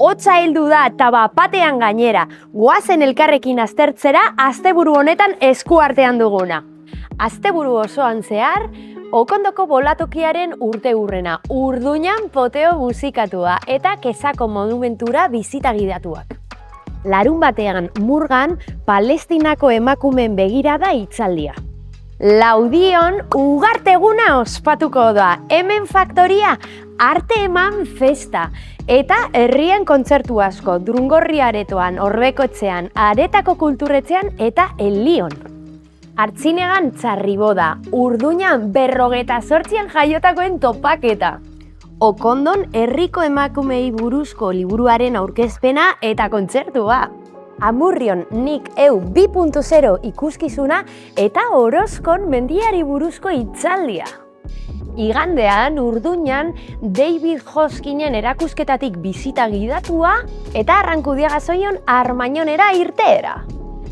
hotza heldu da eta batean gainera, goazen elkarrekin aztertzera asteburu honetan eskuartean duguna. Asteburu osoan zehar, Okondoko bolatokiaren urteurrena, Urduñan poteo musikatua eta Kezako monumentura bizita gidatuak. Larun batean Murgan, Palestinako emakumeen begirada hitzaldia. Laudion ugarteguna ospatuko da, hemen faktoria arte eman festa eta herrien kontzertu asko Drungorri aretoan, Orbekotzean, Aretako kulturretzean eta Elion. Artzinegan txarriboda, Urduñan 58 jaiotakoen topaketa. Okondon herriko emakumei buruzko liburuaren aurkezpena eta kontzertua. Amurrion Nik Eu 2.0 ikuskizuna eta Orozkon mendiari buruzko hitzaldia. Igandean Urduñan David Hoskinen erakusketatik bizita gidatua eta Arrankudiagazoion Armañonera irteera.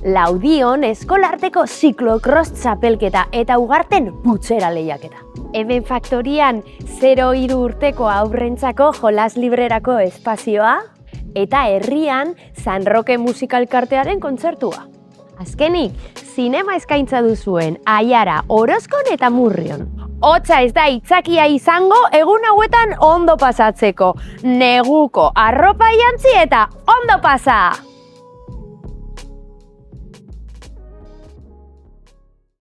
Laudion eskolarteko ziklokross txapelketa eta Ugarten putxera lehiaketa. Hemen faktorian 0-3 urteko aurrentzako jolas librerako espazioa eta herrian San Roque musikalkartearen kontzertua. Azkenik, zinema eskaintza duzuen Aiara, Orozkon eta Murrion. Hotza ez da itzakia izango egun hauetan ondo pasatzeko. Neguko arropa jantzi eta ondo pasa!